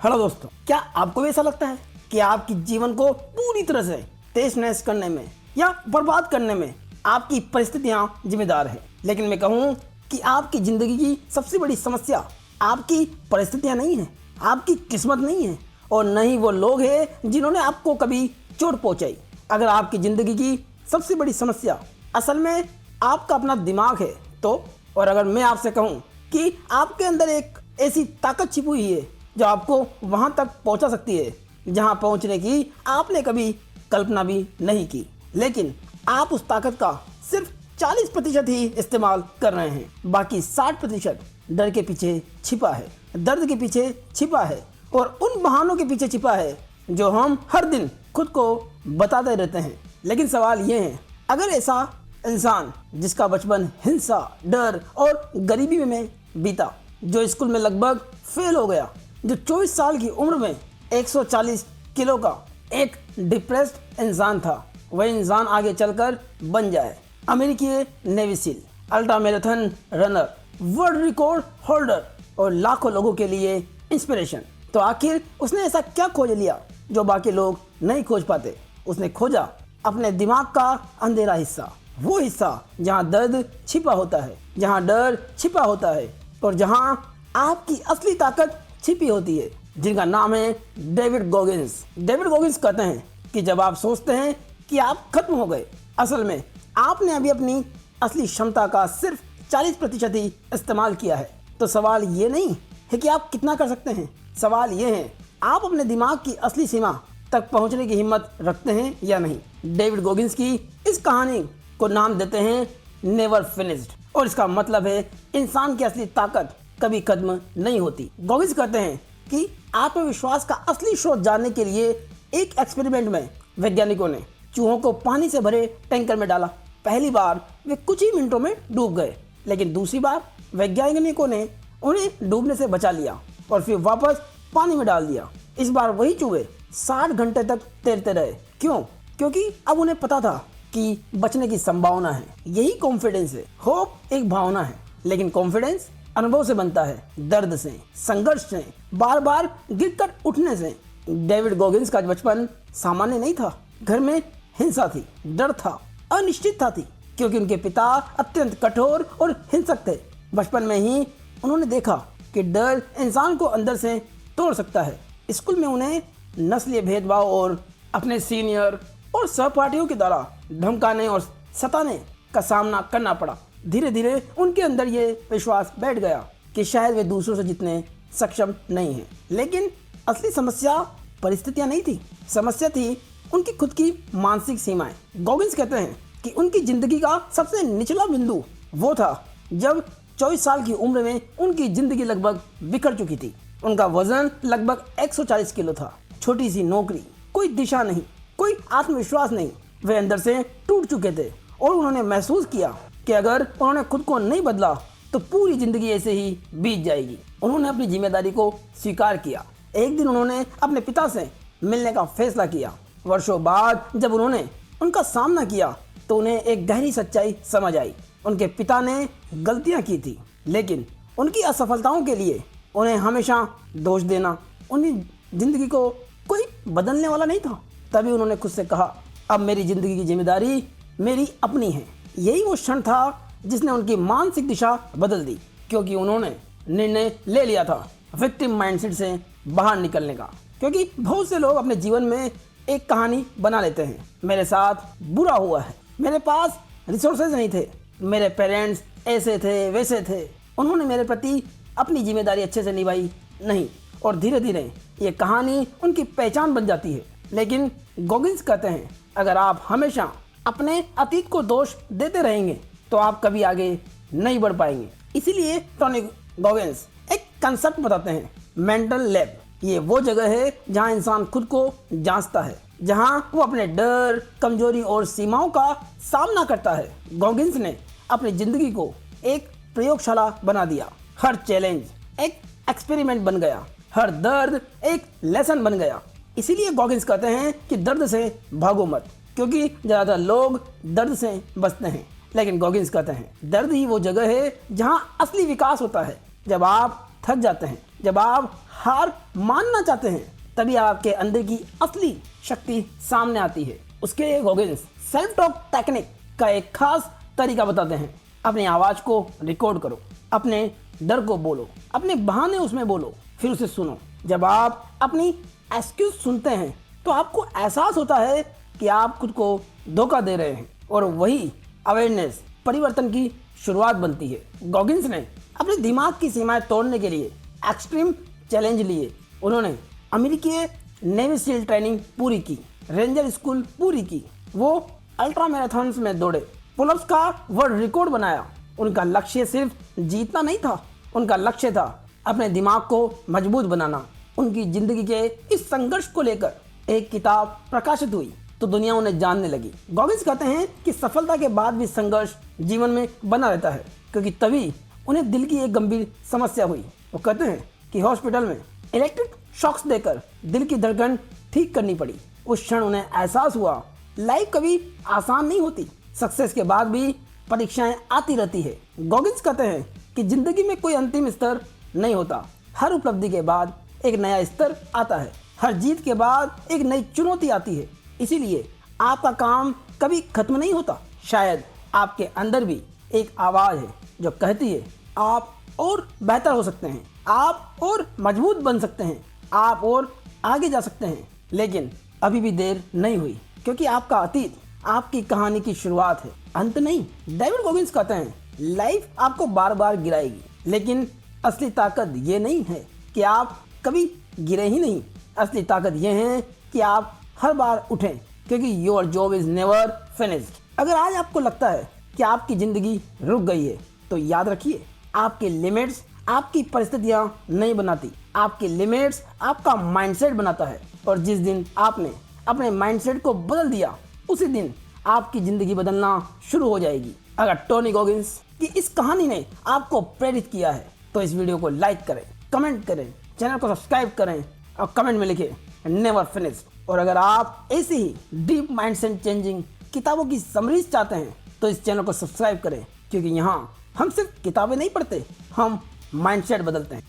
Hello दोस्तों, क्या आपको भी ऐसा लगता है कि आपके जीवन को पूरी तरह से तहस नहस करने में या बर्बाद करने में आपकी परिस्थितियां जिम्मेदार है? लेकिन मैं कहूं कि आपकी जिंदगी की सबसे बड़ी समस्या आपकी परिस्थितियां नहीं है, आपकी किस्मत नहीं है और न ही वो लोग हैं जिन्होंने आपको कभी चोट पहुंचाई। अगर आपकी जिंदगी की सबसे बड़ी समस्या असल में आपका अपना दिमाग है तो, और अगर मैं आपसे कहूं कि आपके अंदर एक ऐसी ताकत छिपी हुई है जो आपको वहां तक पहुंचा सकती है जहां पहुंचने की आपने कभी कल्पना भी नहीं की, लेकिन आप उस ताकत का सिर्फ 40% ही इस्तेमाल कर रहे हैं। बाकी 60% डर के पीछे छिपा है, दर्द के पीछे छिपा है और उन बहानों के पीछे छिपा है जो हम हर दिन खुद को बताते रहते हैं। लेकिन सवाल ये है, अगर ऐसा इंसान जिसका बचपन हिंसा, डर और गरीबी में बीता, जो स्कूल में लगभग फेल हो गया, जो 24 साल की उम्र में 140 किलो का एक डिप्रेस्ड इंसान था, वह इंसान आगे चलकर बन जाए अमेरिकी navy seal, ultra marathon runner, world record holder और लाखों लोगों के लिए इंस्पिरेशन। तो आखिर उसने ऐसा क्या खोज लिया जो बाकी लोग नहीं खोज पाते? उसने खोजा अपने दिमाग का अंधेरा हिस्सा, वो हिस्सा जहां दर्द छिपा होता है, जहां डर छिपा होता है और जहां आपकी असली ताकत छिपी होती है, जिनका नाम है डेविड गॉगिंस। डेविड गॉगिंस कहते हैं कि जब आप सोचते हैं कि आप खत्म हो गए, असल में आपने अभी अपनी असली क्षमता का सिर्फ 40% ही इस्तेमाल किया है। तो सवाल ये नहीं है कि आप कितना कर सकते हैं, सवाल ये है आप अपने दिमाग की असली सीमा तक पहुंचने की हिम्मत रखते हैं या नहीं। डेविड गॉगिंस की इस कहानी को नाम देते हैं नेवर फिनिश्ड, और इसका मतलब है इंसान की असली ताकत कभी खत्म नहीं होती। गॉगिंस कहते हैं कि आत्मविश्वास का असली स्रोत जानने के लिए एक एक्सपेरिमेंट में वैज्ञानिकों ने चूहों को पानी से भरे टैंकर में डाला। पहली बार वे कुछ ही मिनटों में डूब गए, लेकिन दूसरी बार वैज्ञानिकों ने उन्हें डूबने से बचा लिया और फिर वापस पानी में डाल दिया। इस बार वही चूहे 60 घंटे तक तैरते रहे। क्यों? क्योंकि अब उन्हें पता था कि बचने की संभावना है। यही कॉन्फिडेंस है। होप एक भावना है, लेकिन कॉन्फिडेंस अनुभव से बनता है, दर्द से, संघर्ष से, बार बार गिरकर उठने से। डेविड गॉगिंस का बचपन सामान्य नहीं था। घर में हिंसा थी, डर था, अनिश्चितता थी, क्योंकि उनके पिता अत्यंत कठोर और हिंसक थे। बचपन में ही उन्होंने देखा कि डर इंसान को अंदर से तोड़ सकता है। स्कूल में उन्हें नस्लीय भेदभाव और अपने सीनियर और सहपाठियों के द्वारा धमकाने और सताने का सामना करना पड़ा। धीरे धीरे उनके अंदर ये विश्वास बैठ गया कि शायद वे दूसरों से जितने सक्षम नहीं हैं। लेकिन असली समस्या परिस्थितियां नहीं थी, समस्या थी उनकी खुद की मानसिक सीमाएं। गॉगिंस कहते हैं कि उनकी जिंदगी का सबसे निचला बिंदु वो था जब 24 साल की उम्र में उनकी जिंदगी लगभग बिखर चुकी थी। उनका वजन लगभग 140 किलो था, छोटी सी नौकरी, कोई दिशा नहीं, कोई आत्मविश्वास नहीं। वे अंदर से टूट चुके थे और उन्होंने महसूस किया कि अगर उन्होंने खुद को नहीं बदला तो पूरी जिंदगी ऐसे ही बीत जाएगी। उन्होंने अपनी जिम्मेदारी को स्वीकार किया। एक दिन उन्होंने अपने पिता से मिलने का फैसला किया। वर्षों बाद जब उन्होंने उनका सामना किया तो उन्हें एक गहरी सच्चाई समझ आई। उनके पिता ने गलतियां की थी, लेकिन उनकी असफलताओं के लिए उन्हें हमेशा दोष देना उनकी जिंदगी को कोई बदलने वाला नहीं था। तभी उन्होंने खुद से कहा, अब मेरी जिंदगी की जिम्मेदारी मेरी अपनी है। यही वो क्षण था जिसने उनकी मानसिक दिशा बदल दी, क्योंकि उन्होंने निर्णय ले लिया था विक्टिम माइंडसेट से बाहर निकलने का। क्योंकि बहुत से लोग अपने जीवन में एक कहानी बना लेते हैं, मेरे साथ बुरा हुआ है, मेरे पास रिसोर्सेज नहीं थे, मेरे पेरेंट्स ऐसे थे वैसे थे, उन्होंने मेरे प्रति अपनी जिम्मेदारी अच्छे से निभाई नहीं, और धीरे धीरे ये कहानी उनकी पहचान बन जाती है। लेकिन गॉगिंस कहते हैं, अगर आप हमेशा अपने अतीत को दोष देते रहेंगे तो आप कभी आगे नहीं बढ़ पाएंगे। इसीलिए टोनी गॉगिंस एक कंसेप्ट बताते हैं, मेंटल लैब। ये वो जगह है जहां इंसान खुद को जांचता है, जहां वो अपने डर, कमजोरी और सीमाओं का सामना करता है। गॉगिंस ने अपनी जिंदगी को एक प्रयोगशाला बना दिया। हर चैलेंज एक एक्सपेरिमेंट बन गया, हर दर्द एक लेसन बन गया। इसीलिए गॉगिंस कहते हैं कि दर्द से भागो मत, क्योंकि ज़्यादातर लोग दर्द से बचते हैं। लेकिन गॉगिंस कहते हैं दर्द ही वो जगह है जहां असली विकास होता है। जब आप थक जाते हैं, जब आप हार मानना चाहते हैं तभी आपके अंदर की असली शक्ति सामने आती है। उसके लिए गॉगिन्स सेल्फ टॉक टेक्निक का एक खास तरीका बताते हैं। अपनी आवाज को रिकॉर्ड करो, अपने डर को बोलो, अपने बहाने उसमें बोलो, फिर उसे सुनो। जब आप अपनी एक्सक्यूज सुनते हैं तो आपको एहसास होता है कि आप खुद को धोखा दे रहे हैं, और वही अवेयरनेस परिवर्तन की शुरुआत बनती है। गॉगिन्स ने अपने दिमाग की सीमाएं तोड़ने के लिए एक्सट्रीम चैलेंज लिए। उन्होंने अमेरिकी नेवी सील ट्रेनिंग पूरी की, रेंजर स्कूल पूरी की, वो अल्ट्रा मैराथन्स में दौड़े, पुलअप्स का वर्ल्ड रिकॉर्ड बनाया। उनका लक्ष्य सिर्फ जीतना नहीं था, उनका लक्ष्य था अपने दिमाग को मजबूत बनाना। उनकी जिंदगी के इस संघर्ष को लेकर एक किताब प्रकाशित हुई तो दुनिया उन्हें जानने लगी। गॉगिन्स कहते हैं कि सफलता के बाद भी संघर्ष जीवन में बना रहता है, क्योंकि तभी उन्हें दिल की एक गंभीर समस्या हुई। वो कहते हैं कि हॉस्पिटल में इलेक्ट्रिक शॉक्स देकर दिल की धड़कन ठीक करनी पड़ी। उस क्षण उन्हें एहसास हुआ लाइफ कभी आसान नहीं होती, सक्सेस के बाद भी परीक्षाएं आती रहती है। गॉगिन्स कहते हैं कि जिंदगी में कोई अंतिम स्तर नहीं होता, हर उपलब्धि के बाद एक नया स्तर आता है, हर जीत के बाद एक नई चुनौती आती है। इसीलिए आपका काम कभी खत्म नहीं होता। शायद आपके अंदर भी एक आवाज़ है जो कहती है आप और बेहतर हो सकते हैं, आप और मजबूत बन सकते हैं, आप और आगे जा सकते हैं। लेकिन अभी भी देर नहीं हुई, क्योंकि आपका अतीत आपकी कहानी की शुरुआत है, अंत नहीं। डेविड गॉगिन्स कहते हैं लाइफ आपको बार बार गिराएगी, लेकिन असली ताकत ये नहीं है कि आप कभी गिरे ही नहीं। असली ताकत ये है कि आप हर बार उठें, क्योंकि your job is never finished. अगर आज आपको लगता है कि आपकी जिंदगी रुक गई है तो याद रखिए, आपके लिमिट्स आपकी परिस्थितियां नहीं बनाती, आपकी लिमिट्स आपका माइंडसेट बनाता है। और जिस दिन आपने अपने माइंडसेट को बदल दिया उसी दिन आपकी जिंदगी बदलना शुरू हो जाएगी। अगर टोनी गॉगिन्स की इस कहानी ने आपको प्रेरित किया है तो इस वीडियो को लाइक करें, कमेंट करें, चैनल को सब्सक्राइब करें और कमेंट में लिखें नेवर फिनिश्ड। और अगर आप ऐसी ही डीप माइंडसेट चेंजिंग किताबों की समरीज चाहते हैं तो इस चैनल को सब्सक्राइब करें, क्योंकि यहाँ हम सिर्फ किताबें नहीं पढ़ते, हम माइंडसेट बदलते हैं।